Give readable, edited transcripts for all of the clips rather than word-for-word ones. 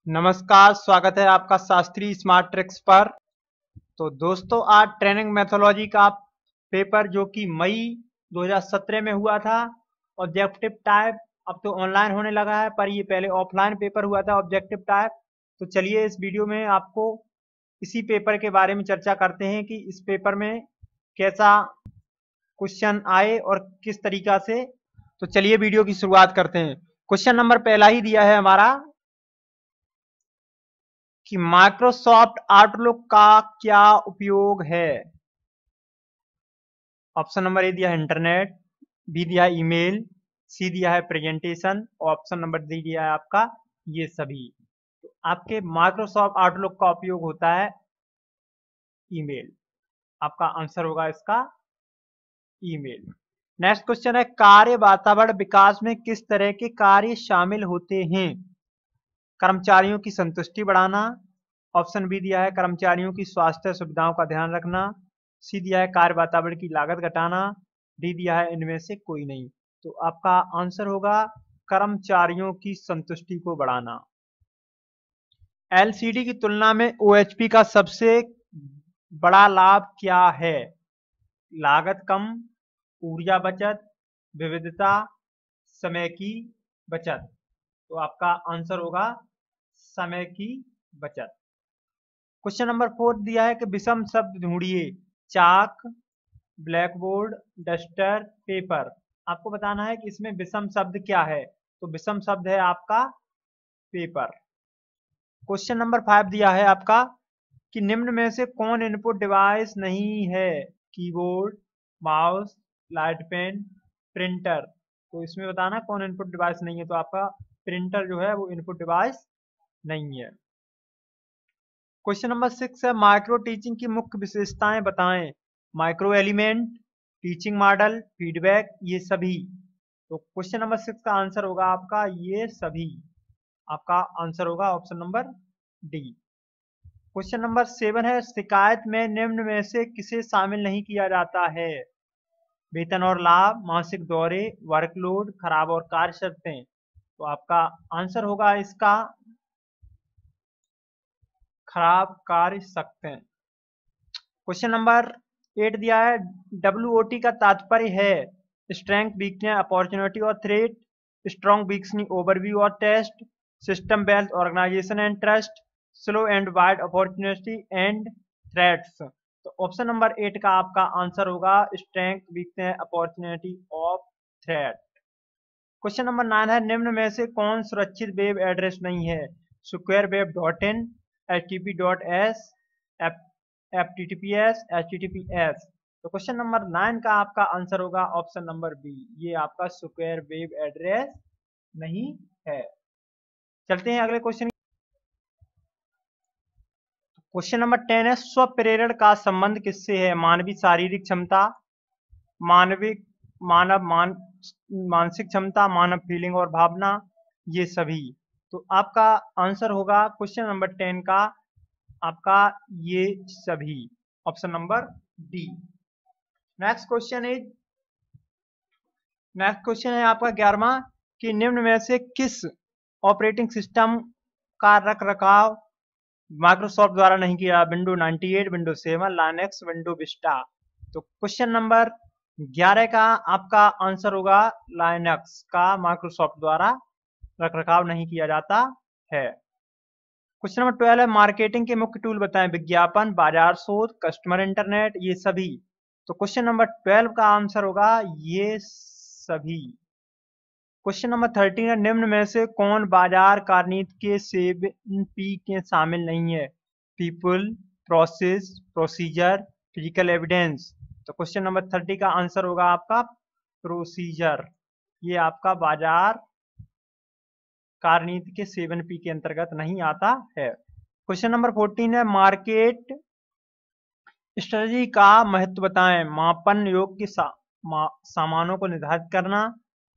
नमस्कार, स्वागत है आपका शास्त्री स्मार्ट ट्रिक्स पर। तो दोस्तों, आज ट्रेनिंग मैथोलॉजी का पेपर जो कि मई 2017 में हुआ था, ऑब्जेक्टिव टाइप। अब तो ऑनलाइन होने लगा है, पर ये पहले ऑफलाइन पेपर हुआ था ऑब्जेक्टिव टाइप। तो चलिए इस वीडियो में आपको इसी पेपर के बारे में चर्चा करते हैं कि इस पेपर में कैसा क्वेश्चन आए और किस तरीका से। तो चलिए वीडियो की शुरुआत करते हैं। क्वेश्चन नंबर पहला ही दिया है हमारा कि माइक्रोसॉफ्ट आउटलुक का क्या उपयोग है। ऑप्शन नंबर ए दिया है इंटरनेट, बी दिया है ईमेल, सी दिया है प्रेजेंटेशन और ऑप्शन नंबर डी दिया है आपका ये सभी। तो आपके माइक्रोसॉफ्ट आउटलुक का उपयोग होता है ईमेल। आपका आंसर होगा इसका ईमेल। नेक्स्ट क्वेश्चन है, कार्य वातावरण विकास में किस तरह के कार्य शामिल होते हैं। कर्मचारियों की संतुष्टि बढ़ाना, ऑप्शन बी दिया है कर्मचारियों की स्वास्थ्य सुविधाओं का ध्यान रखना, सी दिया है कार्य वातावरण की लागत घटाना, डी दिया है इनमें से कोई नहीं। तो आपका आंसर होगा कर्मचारियों की संतुष्टि को बढ़ाना। एलसीडी की तुलना में ओएचपी का सबसे बड़ा लाभ क्या है। लागत कम, ऊर्जा बचत, विविधता, समय की बचत। तो आपका आंसर होगा समय की बचत। क्वेश्चन नंबर 4 दिया है कि विषम शब्द ढूंढिए। चाक, ब्लैक बोर्ड, डस्टर, पेपर। आपको बताना है कि इसमें विषम शब्द क्या है। तो विषम शब्द है आपका पेपर। क्वेश्चन नंबर 5 दिया है आपका कि निम्न में से कौन इनपुट डिवाइस नहीं है। Keyboard, mouse, light pen, printer. तो इसमें बताना कौन इनपुट डिवाइस नहीं है। तो आपका प्रिंटर जो है वो इनपुट डिवाइस नहीं है। क्वेश्चन नंबर 6 है, माइक्रो टीचिंग की मुख्य विशेषताएं बताएं। Micro element, teaching model, feedback, ये सभी। तो क्वेश्चन नंबर 6 का आंसर होगा आपका ये सभी। आपका आंसर होगा option number D. Question number 7 है, शिकायत में निम्न में से किसे शामिल नहीं किया जाता है। वेतन और लाभ, मासिक दौरे, वर्कलोड, खराब और कार्य शर्तें। तो आपका आंसर होगा इसका खराब कार्य शर्तें। क्वेश्चन नंबर 8 दिया है, WOT का तात्पर्य है स्ट्रेंथ, वीकनेस, अपॉर्चुनिटी और थ्रेट, स्ट्रॉन्ग वीकनेस, ओवरव्यू और test, system based organisation and trust, slow and wide opportunity and threats. तो ऑप्शन नंबर 8 का आपका आंसर होगा स्ट्रेंथ, वीकनेस, अपॉर्चुनिटी और थ्रेट। क्वेश्चन नंबर 9 है, निम्न में से कौन सुरक्षित वेब एड्रेस नहीं है। Secure web dot in, HTTP.S, FTTPS, HTTPS। तो क्वेश्चन नंबर 9 का आपका आंसर होगा ऑप्शन नंबर बी, ये आपका सिक्योर वेब एड्रेस नहीं है। चलते हैं अगले क्वेश्चन। क्वेश्चन नंबर 10 है, स्व प्रेरण का संबंध किससे है। मानवीय शारीरिक क्षमता, मानविक मानव मान मानसिक क्षमता, मानव फीलिंग और भावना, ये सभी। तो आपका आंसर होगा क्वेश्चन नंबर 10 का आपका ये सभी, option number D. Next question है आपका 11वां कि निम्न में से किस ऑपरेटिंग सिस्टम का रख रखाव माइक्रोसॉफ्ट द्वारा नहीं किया। Window 98, window 7, Linux, window Vista. तो क्वेश्चन नंबर 11 का आपका आंसर होगा लाइनक्स का माइक्रोसॉफ्ट द्वारा रख रखाव नहीं किया जाता है। क्वेश्चन नंबर 12 है, मार्केटिंग के मुख्य टूल बताएं। विज्ञापन, बाजार शोध, कस्टमर इंटरनेट, ये सभी। तो क्वेश्चन नंबर 12 का आंसर होगा ये सभी। क्वेश्चन नंबर 13 है, निम्न में से कौन बाजार कार्यनीति के 7P के शामिल नहीं है। People, process, procedure, physical evidence. तो क्वेश्चन नंबर 30 का आंसर होगा आपका प्रोसीजर, ये आपका बाजार कार्यनीति के 7P के अंतर्गत नहीं आता है। क्वेश्चन नंबर 14 है, मार्केट स्ट्रेटजी का महत्व बताएं। मापन योग्य सामानों को निर्धारित करना,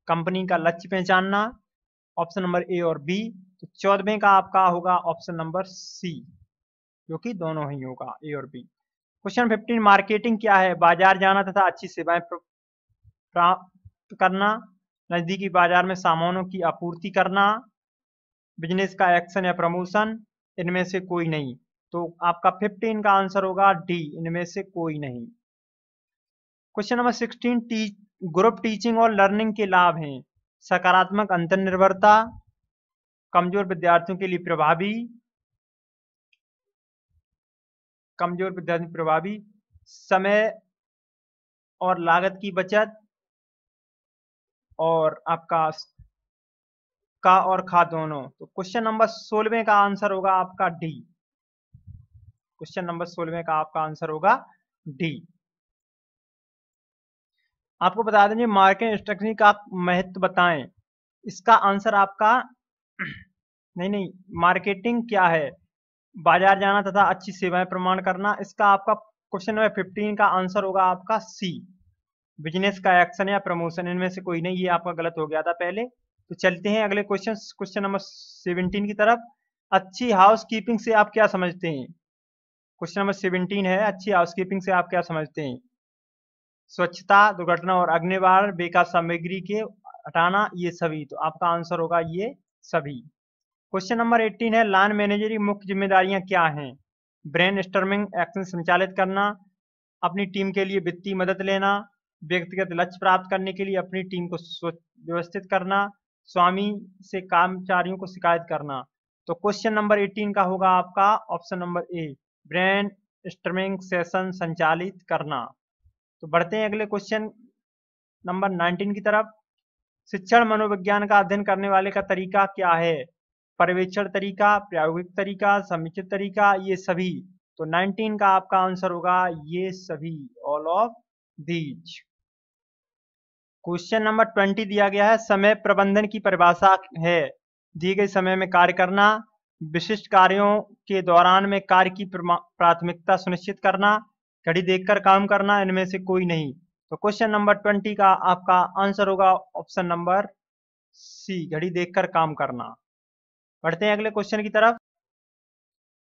कंपनी का लक्ष्य पहचानना, ऑप्शन नंबर ए और बी। तो 14वें का आपका होगा ऑप्शन नंबर सी, जो कि दोनों ही होगा, ए और बी। क्वेश्चन 15, मार्केटिंग क्या है। बाजार जाना तथा अच्छी सेवाएं प्राप्त करना, नजदीकी बाजार में सामानों की आपूर्ति करना, बिजनेस का एक्शन या प्रमोशन, इनमें से कोई नहीं। तो आपका 15 का आंसर होगा डी, इनमें से कोई नहीं। क्वेश्चन नंबर 16, ग्रुप टीचिंग और लर्निंग के लाभ हैं। सकारात्मक अंतर्निर्भरता, कमजोर विद्यार्थियों के लिए प्रभावी, समय और लागत की बचत, और आपका का और खा दोनों। तो क्वेश्चन नंबर 16 का आंसर होगा आपका डी। क्वेश्चन नंबर 16 का आपका आंसर होगा डी। आपको बता देंगे मार्केट स्ट्रेटजी का महत्व बताएं। इसका आंसर आपका नहीं, मार्केटिंग क्या है? बाजार जाना तथा अच्छी सेवाएं प्रमाण करना। इसका आपका क्वेश्चन नंबर 15 का आंसर होगा आपका सी, बिजनेस का एक्शन या प्रमोशन, इनमें से कोई नहीं। ये आपका गलत हो गया था पहले। तो चलते हैं अगले क्वेश्चन, क्वेश्चन नंबर 17 की तरफ। अच्छी हाउस कीपिंग से आप क्या समझते हैं? क्वेश्चन नंबर 17 है, अच्छी हाउस कीपिंग से आप क्या समझते हैं? स्वच्छता, दुर्घटना और अग्निबार, बेकार सामग्री के हटाना, ये सभी। तो आपका आंसर होगा ये सभी। क्वेश्चन नंबर 18 है, लाइन मैनेजर की मुख्य जिम्मेदारियां क्या हैं? ब्रेन स्टॉर्मिंग एक्शन संचालित करना, अपनी टीम के लिए वित्तीय मदद लेना, व्यक्तिगत लक्ष्य प्राप्त करने के लिए अपनी टीम को व्यवस्थित करना, स्वामी से कर्मचारियों को शिकायत करना। तो क्वेश्चन नंबर 18 का होगा आपका option number A, brain storming session संचालित करना। तो बढ़ते हैं अगले क्वेश्चन नंबर 19 की तरफ। शिक्षण मनोविज्ञान का अध्ययन करने वाले का तरीका क्या है? पर्यवेक्षण तरीका, प्रायोगिक तरीका, समुचित तरीका, ये सभी। तो 19 का आपका आंसर होगा ये सभी, all of these. Question number 20 दिया गया है, समय प्रबंधन की परिभाषा है दी गई समय में कार्य करना, विशिष्ट कार्यों के दौरान में कार्य की प्राथमिकता सुनिश्चित करना, घड़ी देखकर काम करना, इनमें से कोई नहीं। तो क्वेश्चन नंबर 20 का आपका आंसर होगा ऑप्शन नंबर सी, घड़ी देखकर काम करना। बढ़ते हैं अगले क्वेश्चन की तरफ।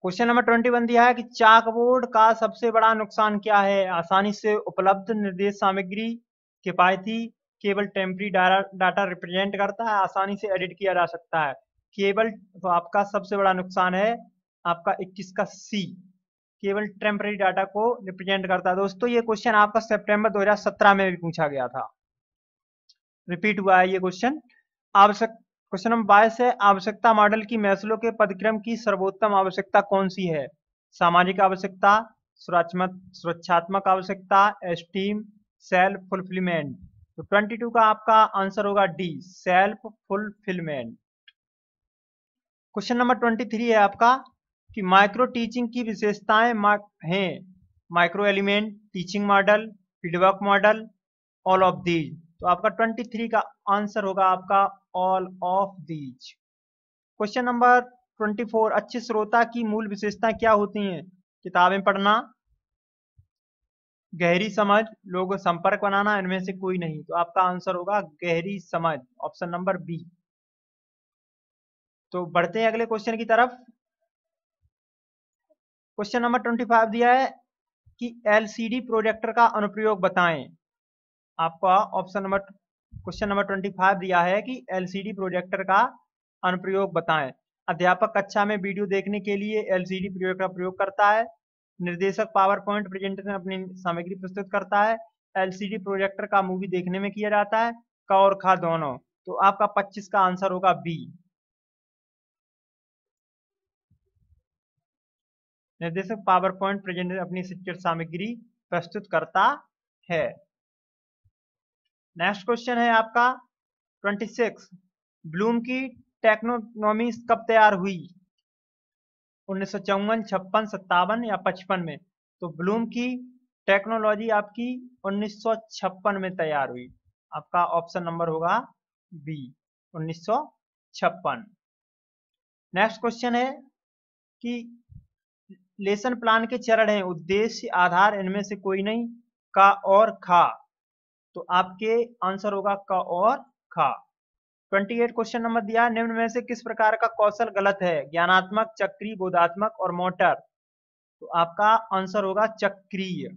क्वेश्चन नंबर 21 दिया है कि चाकबोर्ड का सबसे बड़ा नुकसान क्या है? आसानी से उपलब्ध निर्देश सामग्री, किफायती, केवल टेम्परी डाटा रिप्रेजेंट करता है, आसानी से एडिट किया जा सकता है। केवल, तो आपका सबसे बड़ा नुकसान है आपका 21 का सी, केवल टेम्पररी डाटा को रिप्रेजेंट करता है। दोस्तों ये क्वेश्चन आपका सितंबर 2017 में भी पूछा गया था, रिपीट हुआ है ये क्वेश्चन। आवश्यक क्वेश्चन नंबर 22 है, आवश्यकता मॉडल की मैस्लो के पदक्रम की सर्वोत्तम आवश्यकता कौन सी है? सामाजिक आवश्यकता, सुरक्षात्मक आवश्यकता, एस्टीम, सेल्फ फुलफिलमेंट। तो 22 का आपका आंसर होगा D, self fulfilment. Question number 23 है आपका कि माइक्रो टीचिंग की विशेषताएं हैं, micro element, teaching model, feedback model, all of these. तो आपका 23 का आंसर होगा आपका all of these. Question number 24, अच्छे श्रोता की मूल विशेषताएं क्या होती हैं? किताबें पढ़ना, गहरी समझ, लोगों से संपर्क बनाना, इनमें से कोई नहीं। तो आपका आंसर होगा गहरी समझ, ऑप्शन नंबर बी। तो बढ़ते हैं अगले क्वेश्चन की तरफ। क्वेश्चन नंबर 25 दिया है कि एलसीडी प्रोजेक्टर का अनुप्रयोग बताएं। आपका ऑप्शन नंबर क्वेश्चन नंबर 25 दिया है कि एलसीडी प्रोजेक्टर का अनुप्रयोग बताएं। अध्यापक कक्षा में वीडियो देखने के लिए एलसीडी प्रोजेक्टर का प्रयोग करता है। निर्देशक पावर पॉइंट प्रेजेंटेशन अपनी सामग्री प्रस्तुत करता है। एलसीडी प्रोजेक्टर का मूवी देखने में किया जाता है, क और ख दोनों। तो आपका 25 का आंसर होगा बी, निर्देशक पावर पॉइंट प्रेजेंटेशन अपनी शिक्षण सामग्री प्रस्तुत करता है। नेक्स्ट क्वेश्चन है आपका 26, ब्लूम की टेक्नोनॉमी कब तैयार हुई? 1954, 56, 57 या 55 में? तो ब्लूम की टेक्नोलॉजी आपकी 1956 में तैयार हुई। आपका ऑप्शन नंबर होगा बी, 1956। नेक्स्ट क्वेश्चन है कि लेसन प्लान के चरण हैं, उद्देश्य, आधार, इनमें से कोई नहीं, का और खा। तो आपके आंसर होगा क और खा। 28 क्वेश्चन नंबर दिया, निम्न में से किस प्रकार का कौशल गलत है? ज्ञानात्मक, चक्रीय, बोधात्मक और मोटर। तो आपका आंसर होगा चक्रीय।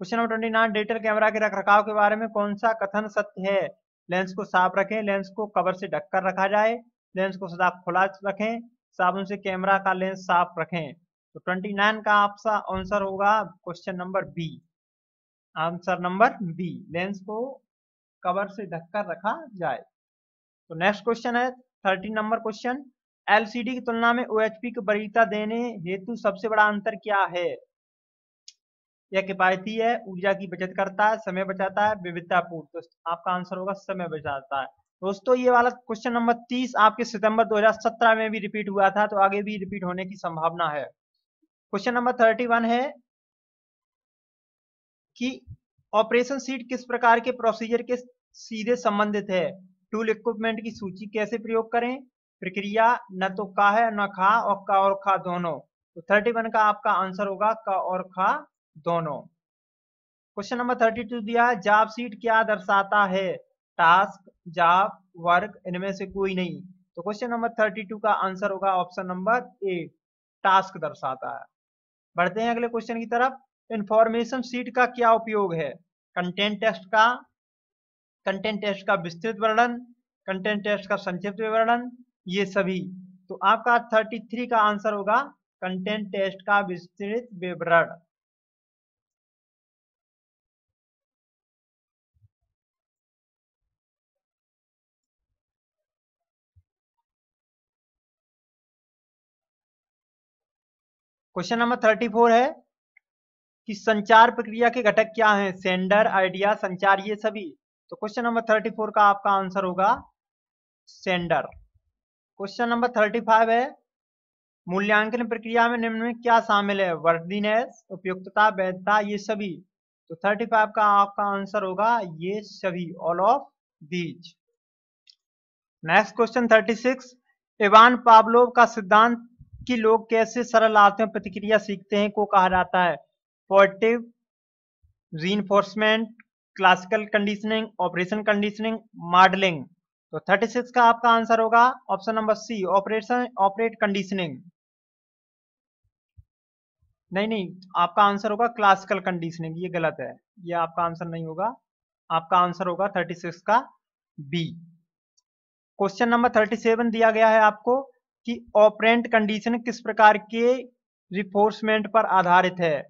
क्वेश्चन नंबर 29, डिजिटल कैमरा के रखरखाव के बारे में कौन सा कथन सत्य है? लेंस को साफ रखें, लेंस को कवर से ढककर रखा जाए, लेंस को सदा खुला रखें, साबुन से कैमरा का लेंस साफ रखें। तो 29 का आपका आंसर होगा question number B. Answer number B, lens को कवर से ढककर रखा जाए। तो नेक्स्ट क्वेश्चन है 13 नंबर क्वेश्चन, एलसीडी की तुलना में ओएचपी की वरीयता देने हेतु सबसे बड़ा अंतर क्या है? यह किफायती है, ऊर्जा की बचत करता है, समय बचाता है, विविधतापूर्ण। तो आपका आंसर होगा समय बचाता है। दोस्तों ये वाला क्वेश्चन नंबर 30 आपके सितंबर 2017 में भी रिपीट हुआ था, तो आगे भी रिपीट होने की संभावना है। क्वेश्चन नंबर 31 है कि ऑपरेशन सीट किस प्रकार के प्रोसीजर के सीधे संबंधित है? टूल इक्विपमेंट की सूची कैसे प्रयोग करें? प्रक्रिया न तो का है न खा, और का और खा दोनों। तो 31 का आपका आंसर होगा का और खा दोनों। क्वेश्चन नंबर 32 दिया है, जॉब सीट क्या दर्शाता है? टास्क, जॉब, वर्क, इनमें से कोई नहीं। तो क्वेश्चन नंबर 32 का आंसर होगा ऑप्शन नंबर ए, टास्क दर्शाता है। बढ़ते हैं अगले क्वेश्चन की तरफ। इंफॉर्मेशन सीट का क्या उपयोग है? कंटेंट टेस्ट का विस्तृत वर्णन, कंटेंट टेस्ट का संक्षिप्त विवरण, ये सभी। तो आपका 33 का आंसर होगा कंटेंट टेस्ट का विस्तृत विवरण। क्वेश्चन नंबर 34 है कि संचार प्रक्रिया के घटक क्या हैं? सेंडर, आइडिया, संचार, ये सभी। तो क्वेश्चन नंबर 34 का आपका आंसर होगा सेंडर। क्वेश्चन नंबर 35 है, मूल्यांकन प्रक्रिया में निम्न में क्या शामिल है? वर्दीनेस, उपयुक्तता, वैधता, ये सभी। तो 35 का आपका आंसर होगा ये सभी, all of these. Next question 36, Ivan Pavlov का सिद्धांत कि लोग कैसे सरल आत्म प्रतिक्रिया सीखते हैं को कहा जाता है? Positive reinforcement, classical conditioning, operation conditioning, modelling. तो 36 का आपका आंसर होगा option number C, operate conditioning. नहीं, आपका आंसर होगा क्लासिकल कंडीशनिंग, ये गलत है, ये आपका आंसर नहीं होगा। आपका आंसर होगा 36 का बी। क्वेश्चन नंबर 37 दिया गया है आपको कि ऑपरेंट कंडीशन किस प्रकार के रिफोर्समेंट पर आधारित है?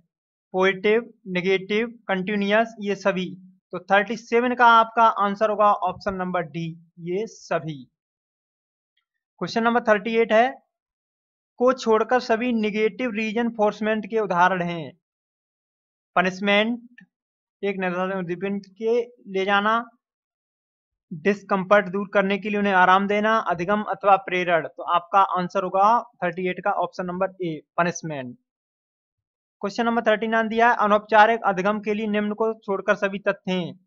पॉजिटिव, नेगेटिव, कंटिन्यूअस, ये सभी। तो 37 का आपका आंसर होगा ऑप्शन नंबर डी, ये सभी। क्वेश्चन नंबर 38 है, को छोड़कर सभी निगेटिव रीइंफोर्समेंट के उदाहरण हैं? पनिशमेंट, एक निर्धारित उद्दीपन के ले जाना, डिस्कम्फर्ट दूर करने के लिए उन्हें आराम देना, अधिगम अथवा प्रेरण। तो आपका आंसर होगा 38 का option number A, punishment. Question number 39 दिया है, अनौपचारिक अधिगम के लिए निम्न को छोड़कर सभी तथ्य हैं।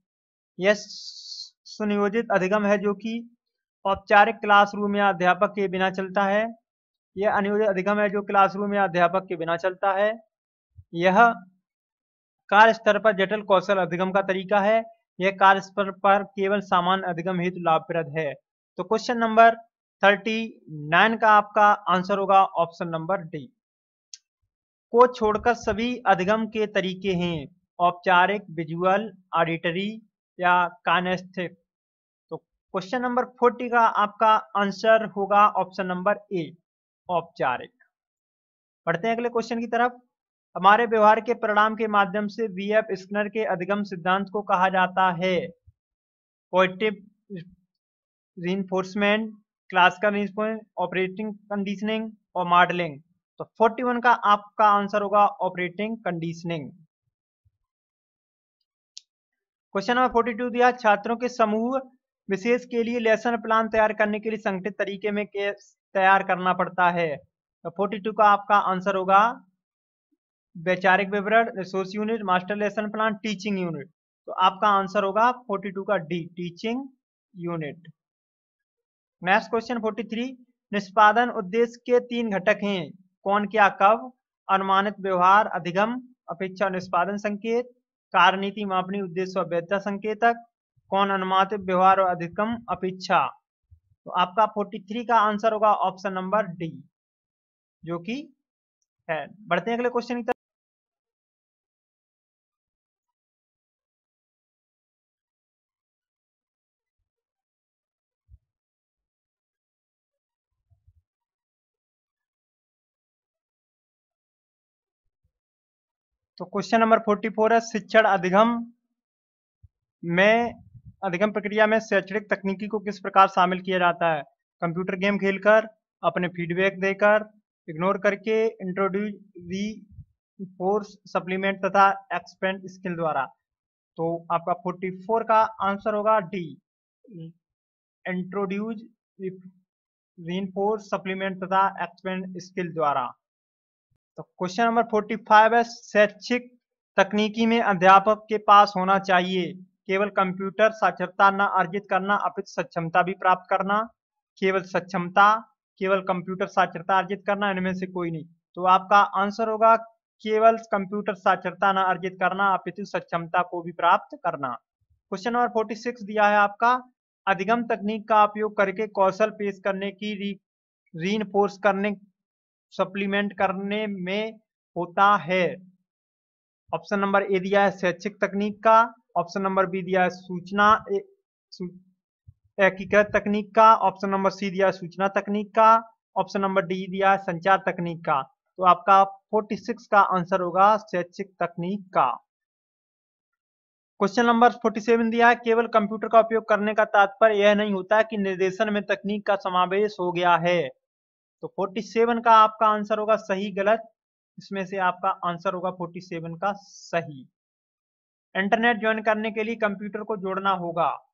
यह सुनियोजित अधिगम है जो कि औपचारिक क्लासरूम या अध्यापक के बिना चलता है। यह अनियोजित अधिगम है जो क्लासरूम या अध्यापक के बिना चलता है। यह कार्य स्तर पर जटिल कौशल अधिगम का तरीका है। यह कार्य स्तर पर केवल सामान्य अधिगम हेतु लाभप्रद है। तो क्वेश्चन नंबर 39 का आपका आंसर होगा ऑप्शन नंबर डी, को छोड़कर सभी अधिगम के तरीके हैं। औपचारिक, विजुअल, ऑडिटरी या काइनेस्थेटिक। तो क्वेश्चन नंबर 40 का आपका आंसर होगा ऑप्शन नंबर ए, औपचारिक। पढ़ते हैं अगले क्वेश्चन की तरफ। हमारे व्यवहार के परिणाम के माध्यम से वीएफ स्किनर के अधिगम सिद्धांत को कहा जाता है? Positive reinforcement, classical reinforcement, operating conditioning और मॉडलिंग। तो 41 का आपका आंसर होगा ऑपरेटिंग कंडीशनिंग। क्वेश्चन नंबर 42 दिया, छात्रों के समूह विशेष के लिए लेसन प्लान तैयार करने के लिए संगठित तरीके में तैयार करना पड़ता है? तो 42 का आपका आंसर होगा वैचारिक विवरण, resource unit, master lesson plan, teaching unit. तो आपका आंसर होगा 42 का D, teaching unit. Next question 43, निष्पादन उद्देश्य के 3 घटक हैं। कौन, क्या, कब? अनुमानित व्यवहार, अधिगम, अपेक्षा निष्पादन संकेत, कार्यनीति, मापनी, उद्देश्य और वैधता संकेतक। कौन, अनुमानित व्यवहार और अधिगम, अपेक्षा। तो आपका 43 का आंसर होगा ऑप्शन नंबर डी, जो कि है। बढ़ते हैं अगले क्वेश्चन की तरफ। तो क्वेश्चन नंबर 44 है शिक्षण अधिगम प्रक्रिया में शैक्षणिक तकनीकी को किस प्रकार शामिल किया जाता है? कंप्यूटर गेम खेलकर, अपने फीडबैक देकर, इग्नोर करके, इंट्रोड्यूस दी फोर्स सप्लीमेंट तथा एक्सपेंड स्किल द्वारा। तो आपका 44 का आंसर होगा डी, इंट्रोड्यूस रीइंफोर्स सप्लीमेंट तथा एक्सपेंड स्किल द्वारा। तो क्वेश्चन नंबर 45 है शैक्षिक तकनीकी में अध्यापक के पास होना चाहिए केवल कंप्यूटर साक्षरता न अर्जित करना अपितु सक्षमता भी प्राप्त करना, केवल सक्षमता, केवल कंप्यूटर साक्षरता अर्जित करना, इनमें से कोई नहीं। तो आपका आंसर होगा केवल कंप्यूटर साक्षरता न अर्जित करना अपितु सक्षमता को भी प्राप्त करना। क्वेश्चन नंबर 46 दिया है आपका अधिगम तकनीक का उपयोग करके कौशल पेश करने की रीइंफोर्स करने सप्लीमेंट करने में होता है। ऑप्शन नंबर ए दिया है शैक्षिक तकनीक का, ऑप्शन नंबर बी दिया है एकीकृत तकनीक का, ऑप्शन नंबर सी दिया है सूचना तकनीक का, ऑप्शन नंबर डी दिया है संचार तकनीक का। तो आपका 46 का आंसर होगा शैक्षिक तकनीक का। क्वेश्चन नंबर 47 दिया है केवल कंप्यूटर का उपयोग करने का तात्पर्य यह नहीं होता कि निर्देशन में तकनीक का समावेश हो गया है। तो 47 का आपका आंसर होगा सही गलत, इसमें से आपका आंसर होगा 47 का सही। इंटरनेट ज्वाइन करने के लिए कंप्यूटर को जोड़ना होगा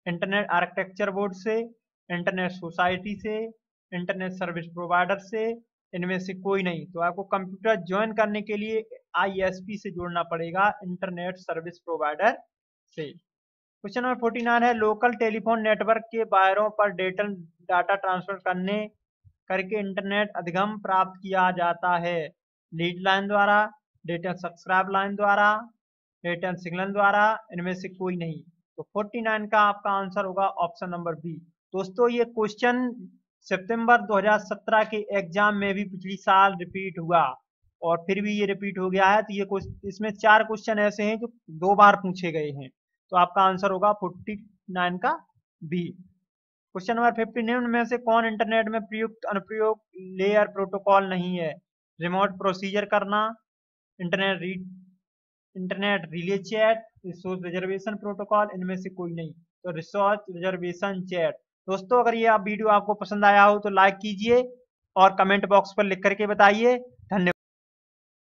इंटरनेट आर्किटेक्चर बोर्ड से, इंटरनेट सोसाइटी से, इंटरनेट सर्विस प्रोवाइडर से, इनमें से कोई नहीं। तो आपको कंप्यूटर ज्वाइन करने के लिए ISP से जोड़ना पड़ेगा, इंटरनेट सर्विस प्रोवाइडर से। क्वेश्चन नंबर 49 है लोकल टेलीफोन नेटवर्क के वायरों पर डाटा ट्रांसफर करके इंटरनेट अधिगम प्राप्त किया जाता है लीड लाइन द्वारा, डेटा सब्सक्राइब लाइन द्वारा, डेटा सिग्नल द्वारा, इनमें से कोई नहीं। तो 49 का आपका आंसर होगा ऑप्शन नंबर बी। दोस्तों ये क्वेश्चन सितंबर 2017 के एग्जाम में भी पिछली साल रिपीट हुआ और फिर भी ये रिपीट हो गया है। तो ये इसमें 4 क्वेश्चन ऐसे हैं जो 2 बार पूछे गए हैं। तो आपका आंसर होगा 49 का बी। क्वेश्चन नंबर 59 में से कौन इंटरनेट में प्रयुक्त अनुप्रयोग लेयर प्रोटोकॉल नहीं है? रिमोट प्रोसीजर करना, internet relay chat, resource reservation protocol, इनमें से कोई नहीं। तो रिसोर्स रिजर्वेशन चैट। दोस्तों अगर ये वीडियो आपको पसंद आया हो तो लाइक कीजिए और कमेंट बॉक्स पर लिख करके बताइए